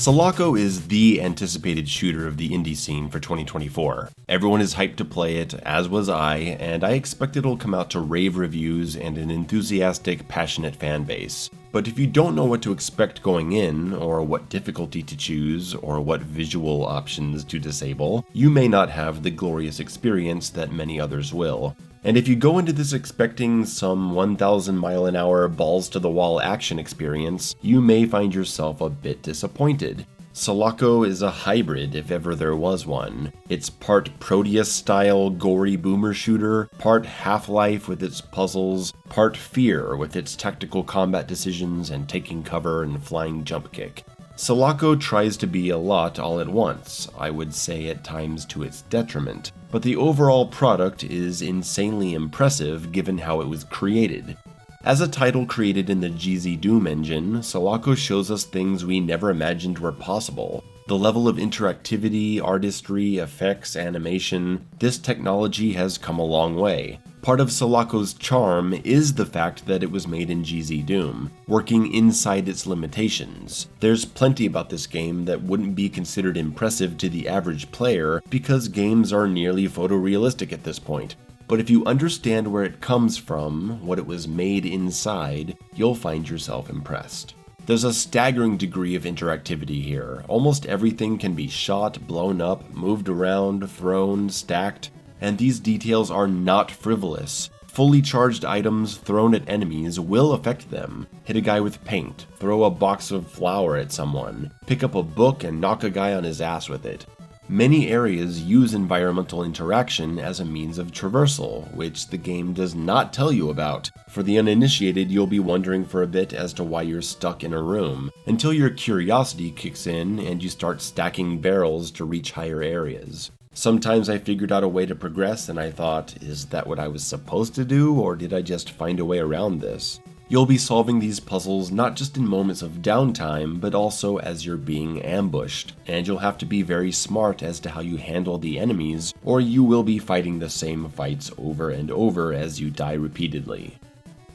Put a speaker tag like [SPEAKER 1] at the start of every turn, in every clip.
[SPEAKER 1] Selaco is the anticipated shooter of the indie scene for 2024. Everyone is hyped to play it, as was I, and I expect it'll come out to rave reviews and an enthusiastic, passionate fan base. But if you don't know what to expect going in, or what difficulty to choose, or what visual options to disable, you may not have the glorious experience that many others will. And if you go into this expecting some 1,000-mile-an-hour balls-to-the-wall action experience, you may find yourself a bit disappointed. Selaco is a hybrid if ever there was one. It's part Proteus-style gory boomer shooter, part Half-Life with its puzzles, part Fear with its tactical combat decisions and taking cover and flying jump kick. Selaco tries to be a lot all at once, I would say at times to its detriment, but the overall product is insanely impressive given how it was created. As a title created in the GZ Doom engine, Selaco shows us things we never imagined were possible. The level of interactivity, artistry, effects, animation, this technology has come a long way. Part of Selaco's charm is the fact that it was made in GZ Doom, working inside its limitations. There's plenty about this game that wouldn't be considered impressive to the average player because games are nearly photorealistic at this point. But if you understand where it comes from, what it was made inside, you'll find yourself impressed. There's a staggering degree of interactivity here. Almost everything can be shot, blown up, moved around, thrown, stacked, and these details are not frivolous. Fully charged items thrown at enemies will affect them. Hit a guy with paint, throw a box of flour at someone, pick up a book and knock a guy on his ass with it. Many areas use environmental interaction as a means of traversal, which the game does not tell you about. For the uninitiated, you'll be wondering for a bit as to why you're stuck in a room, until your curiosity kicks in and you start stacking barrels to reach higher areas. Sometimes I figured out a way to progress and I thought, is that what I was supposed to do, or did I just find a way around this? You'll be solving these puzzles not just in moments of downtime, but also as you're being ambushed, and you'll have to be very smart as to how you handle the enemies, or you will be fighting the same fights over and over as you die repeatedly.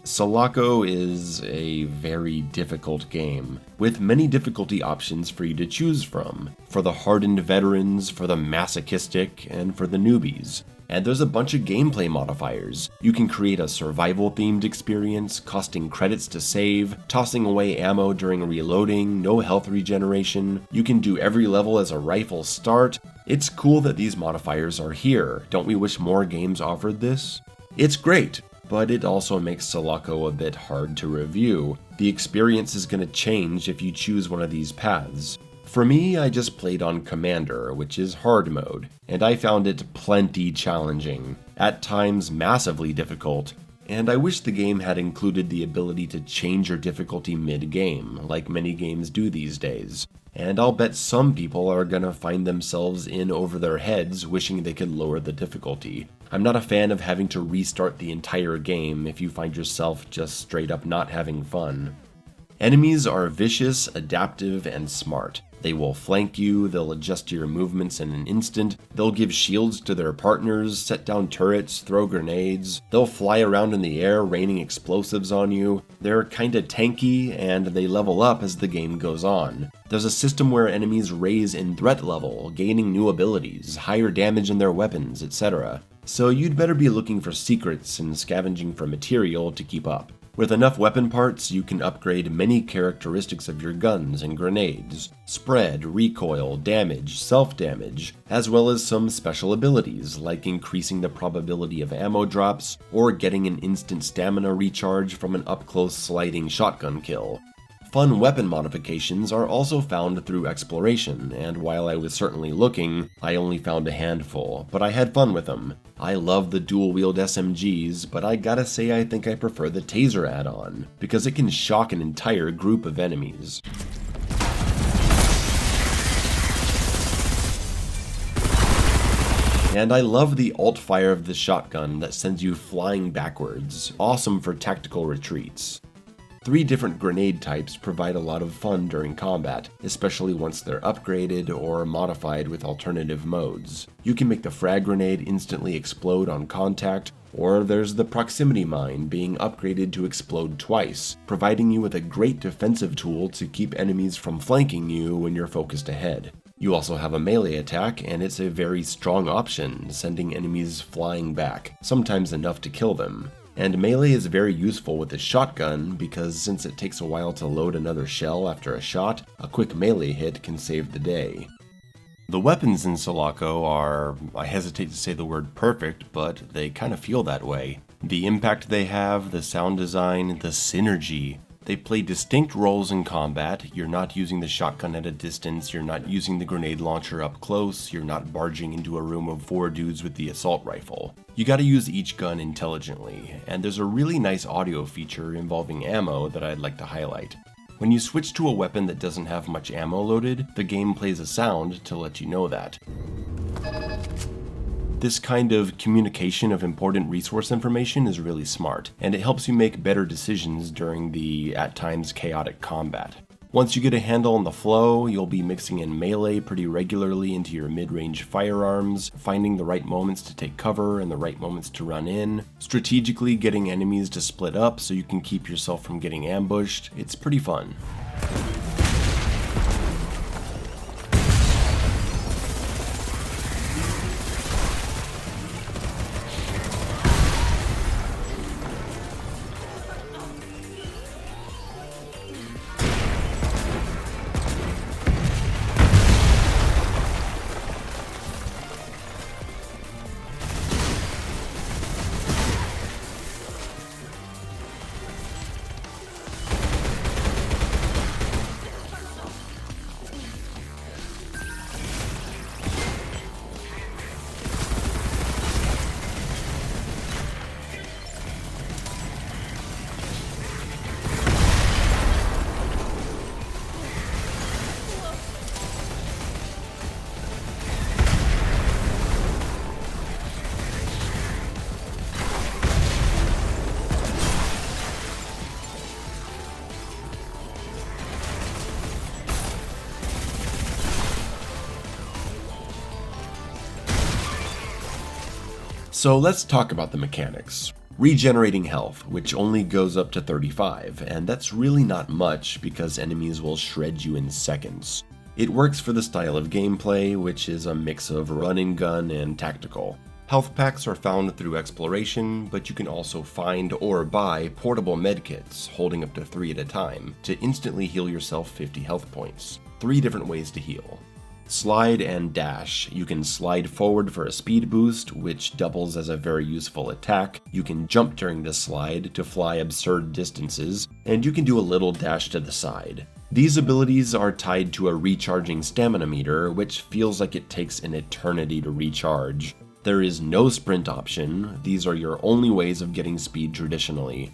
[SPEAKER 1] Selaco is a very difficult game, with many difficulty options for you to choose from, for the hardened veterans, for the masochistic, and for the newbies. And there's a bunch of gameplay modifiers. You can create a survival-themed experience, costing credits to save, tossing away ammo during reloading, no health regeneration. You can do every level as a rifle start. It's cool that these modifiers are here. Don't we wish more games offered this? It's great, but it also makes Selaco a bit hard to review. The experience is going to change if you choose one of these paths. For me, I just played on Commander, which is hard mode, and I found it plenty challenging, at times massively difficult, and I wish the game had included the ability to change your difficulty mid-game, like many games do these days. And I'll bet some people are gonna find themselves in over their heads wishing they could lower the difficulty. I'm not a fan of having to restart the entire game if you find yourself just straight up not having fun. Enemies are vicious, adaptive, and smart. They will flank you, they'll adjust to your movements in an instant, they'll give shields to their partners, set down turrets, throw grenades, they'll fly around in the air raining explosives on you. They're kinda tanky, and they level up as the game goes on. There's a system where enemies raise in threat level, gaining new abilities, higher damage in their weapons, etc. So you'd better be looking for secrets and scavenging for material to keep up. With enough weapon parts, you can upgrade many characteristics of your guns and grenades: spread, recoil, damage, self-damage, as well as some special abilities like increasing the probability of ammo drops or getting an instant stamina recharge from an up-close sliding shotgun kill. Fun weapon modifications are also found through exploration, and while I was certainly looking, I only found a handful, but I had fun with them. I love the dual-wield SMGs, but I gotta say I think I prefer the taser add-on, because it can shock an entire group of enemies. And I love the alt-fire of the shotgun that sends you flying backwards, awesome for tactical retreats. 3 different grenade types provide a lot of fun during combat, especially once they're upgraded or modified with alternative modes. You can make the frag grenade instantly explode on contact, Or there's the proximity mine being upgraded to explode twice, providing you with a great defensive tool to keep enemies from flanking you when you're focused ahead. You also have a melee attack, and it's a very strong option, sending enemies flying back, sometimes enough to kill them. And melee is very useful with the shotgun because since it takes a while to load another shell after a shot, a quick melee hit can save the day. The weapons in Selaco are, I hesitate to say the word perfect, but they kind of feel that way. The impact they have, the sound design, the synergy. They play distinct roles in combat. You're not using the shotgun at a distance, you're not using the grenade launcher up close, you're not barging into a room of 4 dudes with the assault rifle. You gotta use each gun intelligently, and there's a really nice audio feature involving ammo that I'd like to highlight. When you switch to a weapon that doesn't have much ammo loaded, the game plays a sound to let you know that. This kind of communication of important resource information is really smart, and it helps you make better decisions during the, at times, chaotic combat. Once you get a handle on the flow, you'll be mixing in melee pretty regularly into your mid-range firearms, finding the right moments to take cover and the right moments to run in, strategically getting enemies to split up so you can keep yourself from getting ambushed. It's pretty fun. So let's talk about the mechanics. Regenerating health, which only goes up to 35, and that's really not much because enemies will shred you in seconds. It works for the style of gameplay, which is a mix of run and gun and tactical. Health packs are found through exploration, but you can also find or buy portable medkits, holding up to 3 at a time, to instantly heal yourself 50 health points. 3 different ways to heal. Slide and dash. You can slide forward for a speed boost, which doubles as a very useful attack. You can jump during this slide to fly absurd distances, and you can do a little dash to the side. These abilities are tied to a recharging stamina meter, which feels like it takes an eternity to recharge. There is no sprint option. These are your only ways of getting speed traditionally.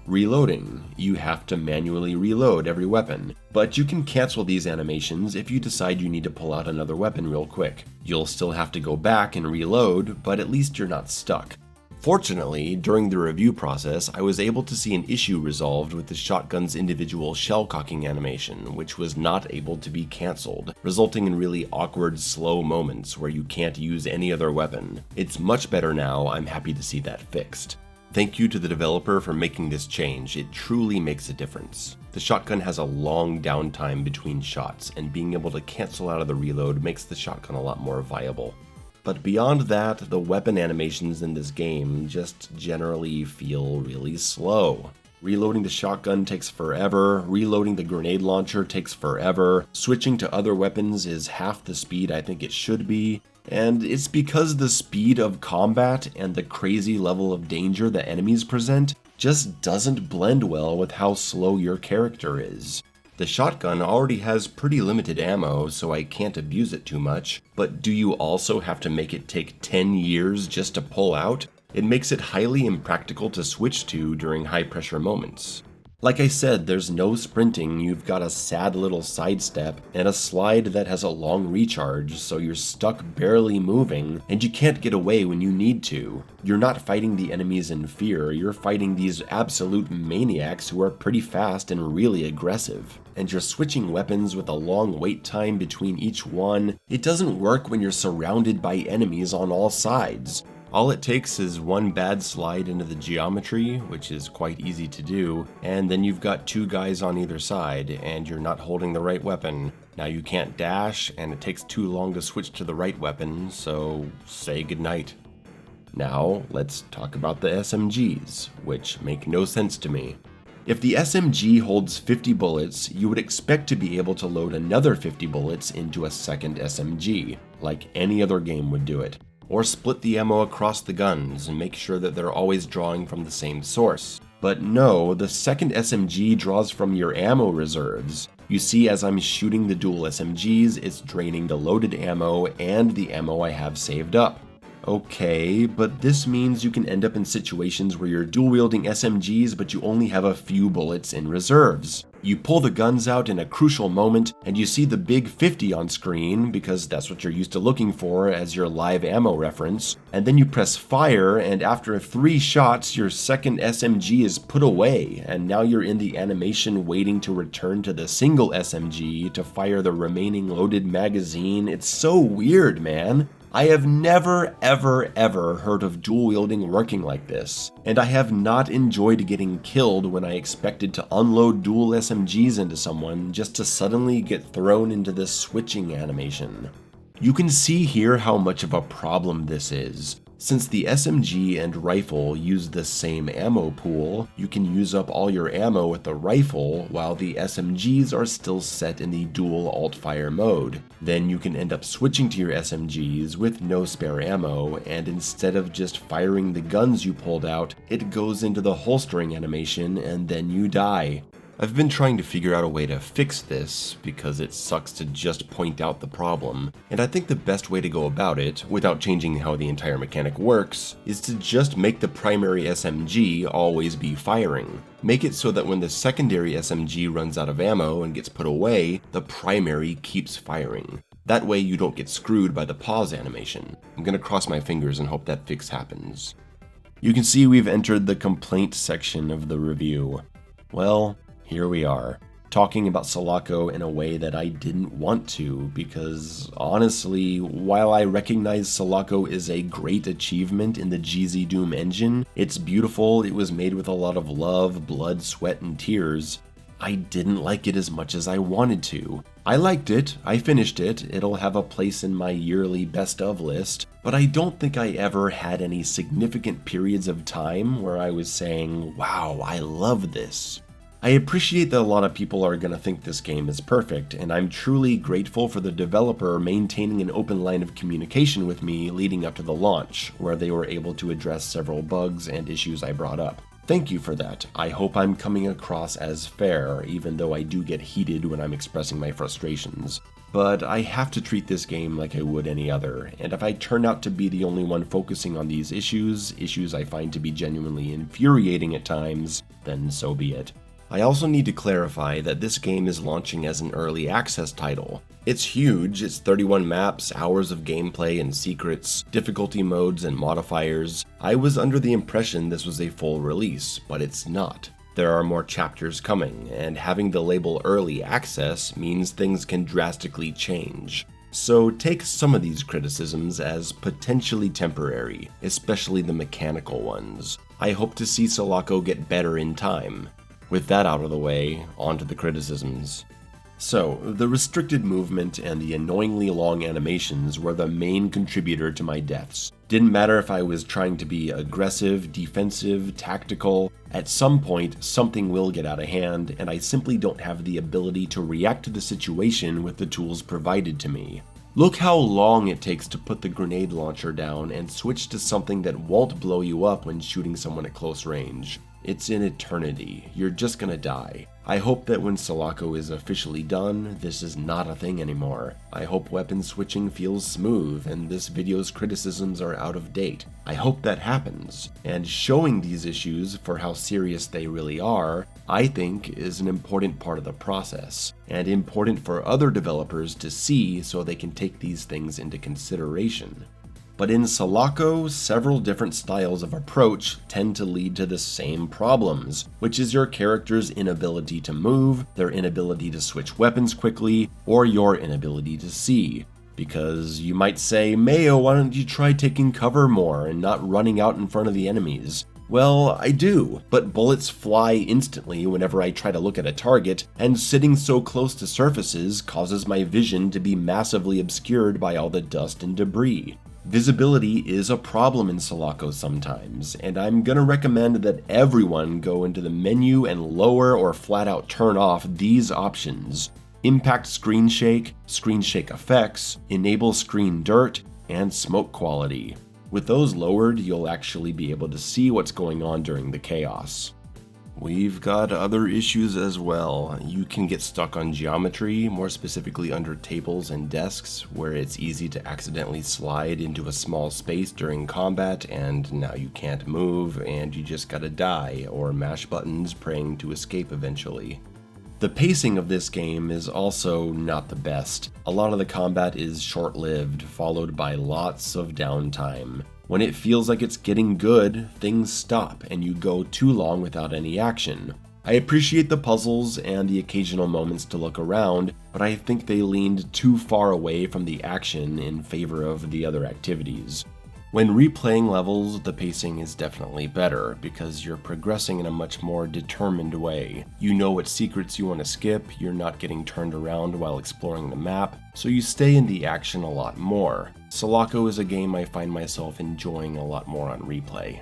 [SPEAKER 1] Reloading. You have to manually reload every weapon, but you can cancel these animations if you decide you need to pull out another weapon real quick. You'll still have to go back and reload, but at least you're not stuck. Fortunately, during the review process, I was able to see an issue resolved with the shotgun's individual shell cocking animation, which was not able to be cancelled, resulting in really awkward, slow moments where you can't use any other weapon. It's much better now. I'm happy to see that fixed. Thank you to the developer for making this change. It truly makes a difference. The shotgun has a long downtime between shots, and being able to cancel out of the reload makes the shotgun a lot more viable. But beyond that, the weapon animations in this game just generally feel really slow. Reloading the shotgun takes forever, reloading the grenade launcher takes forever, switching to other weapons is half the speed I think it should be, and it's because the speed of combat and the crazy level of danger the enemies present just doesn't blend well with how slow your character is. The shotgun already has pretty limited ammo, so I can't abuse it too much, but do you also have to make it take 10 years just to pull out? It makes it highly impractical to switch to during high pressure moments. Like I said, there's no sprinting, you've got a sad little sidestep, and a slide that has a long recharge, so you're stuck barely moving, and you can't get away when you need to. You're not fighting the enemies in fear, you're fighting these absolute maniacs who are pretty fast and really aggressive. And you're switching weapons with a long wait time between each one. It doesn't work when you're surrounded by enemies on all sides. All it takes is one bad slide into the geometry, which is quite easy to do, and then you've got two guys on either side, and you're not holding the right weapon. Now you can't dash, and it takes too long to switch to the right weapon, so say goodnight. Now, let's talk about the SMGs, which make no sense to me. If the SMG holds 50 bullets, you would expect to be able to load another 50 bullets into a second SMG, like any other game would do it. Or split the ammo across the guns and make sure that they're always drawing from the same source. But no, the second SMG draws from your ammo reserves. You see, as I'm shooting the dual SMGs, it's draining the loaded ammo and the ammo I have saved up. Okay, but this means you can end up in situations where you're dual-wielding SMGs but you only have a few bullets in reserves. You pull the guns out in a crucial moment and you see the big 50 on screen because that's what you're used to looking for as your live ammo reference, and then you press fire and after 3 shots your second SMG is put away and now you're in the animation waiting to return to the single SMG to fire the remaining loaded magazine. It's so weird, man. I have never ever heard of dual wielding working like this, and I have not enjoyed getting killed when I expected to unload dual SMGs into someone just to suddenly get thrown into this switching animation. You can see here how much of a problem this is. Since the SMG and rifle use the same ammo pool, you can use up all your ammo with the rifle while the SMGs are still set in the dual alt-fire mode. Then you can end up switching to your SMGs with no spare ammo, and instead of just firing the guns you pulled out, it goes into the holstering animation and then you die. I've been trying to figure out a way to fix this because it sucks to just point out the problem, and I think the best way to go about it, without changing how the entire mechanic works, is to just make the primary SMG always be firing. Make it so that when the secondary SMG runs out of ammo and gets put away, the primary keeps firing. That way you don't get screwed by the pause animation. I'm gonna cross my fingers and hope that fix happens. You can see we've entered the complaint section of the review. Well, here we are, talking about Selaco in a way that I didn't want to, because honestly, while I recognize Selaco is a great achievement in the GZ Doom engine, it's beautiful, it was made with a lot of love, blood, sweat, and tears, I didn't like it as much as I wanted to. I liked it, I finished it, it'll have a place in my yearly best of list, but I don't think I ever had any significant periods of time where I was saying, wow, I love this. I appreciate that a lot of people are going to think this game is perfect, and I'm truly grateful for the developer maintaining an open line of communication with me leading up to the launch, where they were able to address several bugs and issues I brought up. Thank you for that. I hope I'm coming across as fair, even though I do get heated when I'm expressing my frustrations. But I have to treat this game like I would any other, and if I turn out to be the only one focusing on these issues I find to be genuinely infuriating at times, then so be it. I also need to clarify that this game is launching as an early access title. It's huge, it's 31 maps, hours of gameplay and secrets, difficulty modes and modifiers. I was under the impression this was a full release, but it's not. There are more chapters coming, and having the label early access means things can drastically change. So take some of these criticisms as potentially temporary, especially the mechanical ones. I hope to see Selaco get better in time. With that out of the way, on to the criticisms. So, the restricted movement and the annoyingly long animations were the main contributor to my deaths. Didn't matter if I was trying to be aggressive, defensive, tactical, at some point something will get out of hand and I simply don't have the ability to react to the situation with the tools provided to me. Look how long it takes to put the grenade launcher down and switch to something that won't blow you up when shooting someone at close range. It's an eternity. You're just gonna die. I hope that when Selaco is officially done, this is not a thing anymore. I hope weapon switching feels smooth and this video's criticisms are out of date. I hope that happens. And showing these issues for how serious they really are, I think is an important part of the process, and important for other developers to see so they can take these things into consideration. But in Selaco, several different styles of approach tend to lead to the same problems, which is your character's inability to move, their inability to switch weapons quickly, or your inability to see. Because you might say, Mayo, why don't you try taking cover more and not running out in front of the enemies? Well, I do, but bullets fly instantly whenever I try to look at a target, and sitting so close to surfaces causes my vision to be massively obscured by all the dust and debris. Visibility is a problem in Selaco sometimes, and I'm gonna recommend that everyone go into the menu and lower or flat out turn off these options: Impact Screen Shake effects, Enable Screen Dirt, and Smoke Quality. With those lowered, you'll actually be able to see what's going on during the chaos. We've got other issues as well. You can get stuck on geometry, more specifically under tables and desks, where it's easy to accidentally slide into a small space during combat and now you can't move and you just gotta die or mash buttons praying to escape eventually. The pacing of this game is also not the best. A lot of the combat is short-lived, followed by lots of downtime. When it feels like it's getting good, things stop and you go too long without any action. I appreciate the puzzles and the occasional moments to look around, but I think they leaned too far away from the action in favor of the other activities. When replaying levels, the pacing is definitely better because you're progressing in a much more determined way. You know what secrets you want to skip, you're not getting turned around while exploring the map, so you stay in the action a lot more. Selaco is a game I find myself enjoying a lot more on replay.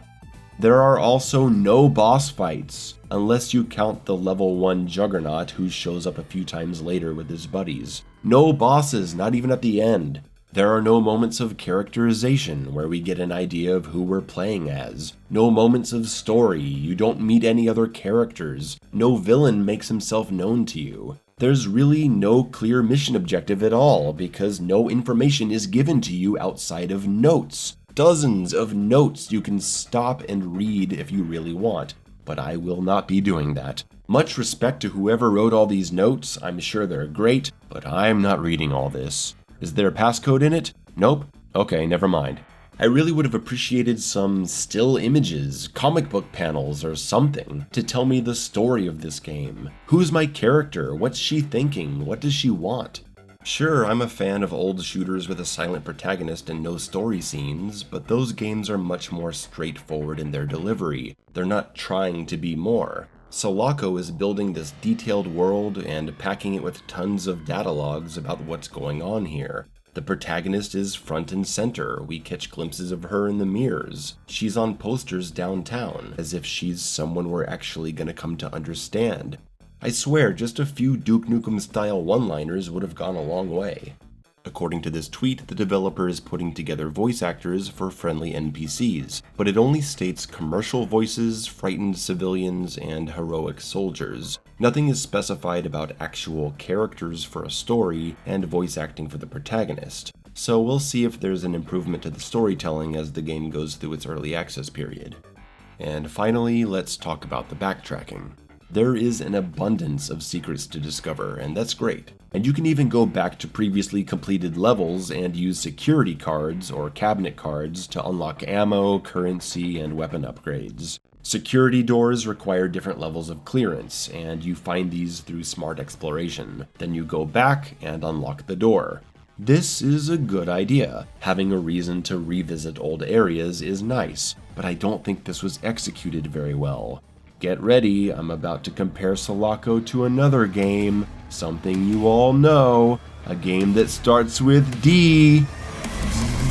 [SPEAKER 1] There are also no boss fights, unless you count the level 1 Juggernaut who shows up a few times later with his buddies. No bosses, not even at the end. There are no moments of characterization where we get an idea of who we're playing as. No moments of story, you don't meet any other characters. No villain makes himself known to you. There's really no clear mission objective at all because no information is given to you outside of notes. Dozens of notes you can stop and read if you really want, but I will not be doing that. Much respect to whoever wrote all these notes, I'm sure they're great, but I'm not reading all this. Is there a passcode in it? Nope. Okay, never mind. I really would have appreciated some still images, comic book panels, or something to tell me the story of this game. Who's my character? What's she thinking? What does she want? Sure, I'm a fan of old shooters with a silent protagonist and no story scenes, but those games are much more straightforward in their delivery. They're not trying to be more. Selaco is building this detailed world and packing it with tons of data logs about what's going on here. The protagonist is front and center. We catch glimpses of her in the mirrors. She's on posters downtown, as if she's someone we're actually gonna come to understand. I swear, just a few Duke Nukem-style one-liners would have gone a long way. According to this tweet, the developer is putting together voice actors for friendly NPCs, but it only states commercial voices, frightened civilians, and heroic soldiers. Nothing is specified about actual characters for a story and voice acting for the protagonist. So we'll see if there's an improvement to the storytelling as the game goes through its early access period. And finally, let's talk about the backtracking. There is an abundance of secrets to discover, and that's great. And you can even go back to previously completed levels and use security cards or cabinet cards to unlock ammo, currency, and weapon upgrades. Security doors require different levels of clearance, and you find these through smart exploration. Then you go back and unlock the door. This is a good idea. Having a reason to revisit old areas is nice, but I don't think this was executed very well. Get ready, I'm about to compare Selaco to another game, something you all know, a game that starts with D,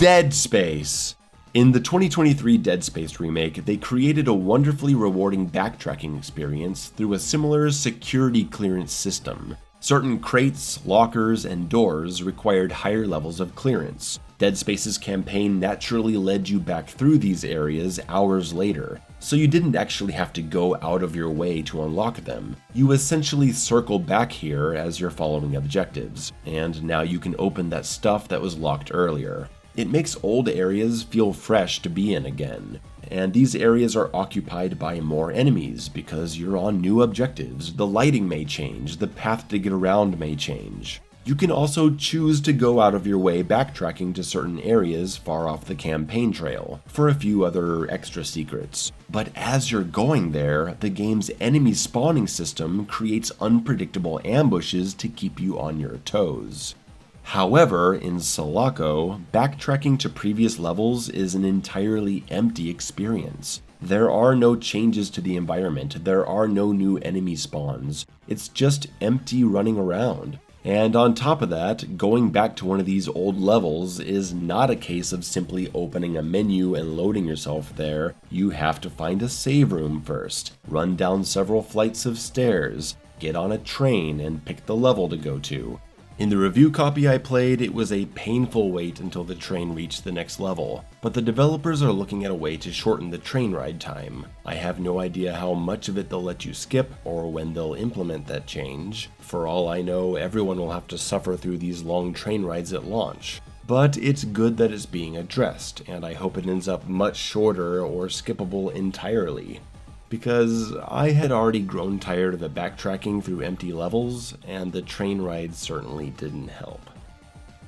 [SPEAKER 1] Dead Space. In the 2023 Dead Space remake, they created a wonderfully rewarding backtracking experience through a similar security clearance system. Certain crates, lockers, and doors required higher levels of clearance. Dead Space's campaign naturally led you back through these areas hours later, so you didn't actually have to go out of your way to unlock them. You essentially circle back here as you're following objectives, and now you can open that stuff that was locked earlier. It makes old areas feel fresh to be in again, and these areas are occupied by more enemies because you're on new objectives. The lighting may change, the path to get around may change. You can also choose to go out of your way backtracking to certain areas far off the campaign trail for a few other extra secrets. But as you're going there, the game's enemy spawning system creates unpredictable ambushes to keep you on your toes. However, in Selaco, backtracking to previous levels is an entirely empty experience. There are no changes to the environment, there are no new enemy spawns, it's just empty running around. And on top of that, going back to one of these old levels is not a case of simply opening a menu and loading yourself there. You have to find a save room first, run down several flights of stairs, get on a train, and pick the level to go to. In the review copy I played, it was a painful wait until the train reached the next level, but the developers are looking at a way to shorten the train ride time. I have no idea how much of it they'll let you skip or when they'll implement that change. For all I know, everyone will have to suffer through these long train rides at launch. But it's good that it's being addressed, and I hope it ends up much shorter or skippable entirely. Because I had already grown tired of the backtracking through empty levels, and the train ride certainly didn't help.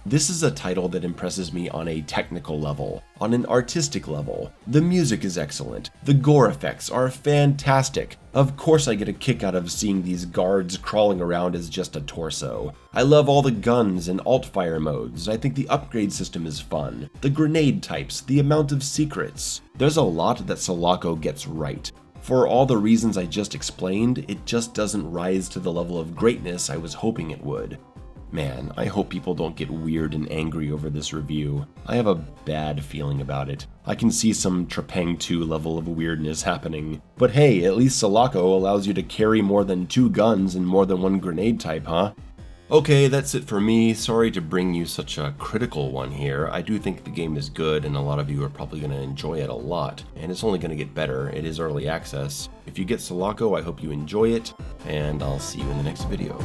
[SPEAKER 1] This is a title that impresses me on a technical level, on an artistic level. The music is excellent, the gore effects are fantastic. Of course I get a kick out of seeing these guards crawling around as just a torso. I love all the guns and alt-fire modes, I think the upgrade system is fun, the grenade types, the amount of secrets. There's a lot that Selaco gets right. For all the reasons I just explained, it just doesn't rise to the level of greatness I was hoping it would. Man, I hope people don't get weird and angry over this review. I have a bad feeling about it. I can see some Trepang 2 level of weirdness happening. But hey, at least Selaco allows you to carry more than 2 guns and more than one grenade type, huh? Okay, that's it for me. Sorry to bring you such a critical one here. I do think the game is good and a lot of you are probably going to enjoy it a lot. And it's only going to get better. It is early access. If you get Selaco, I hope you enjoy it, and I'll see you in the next video.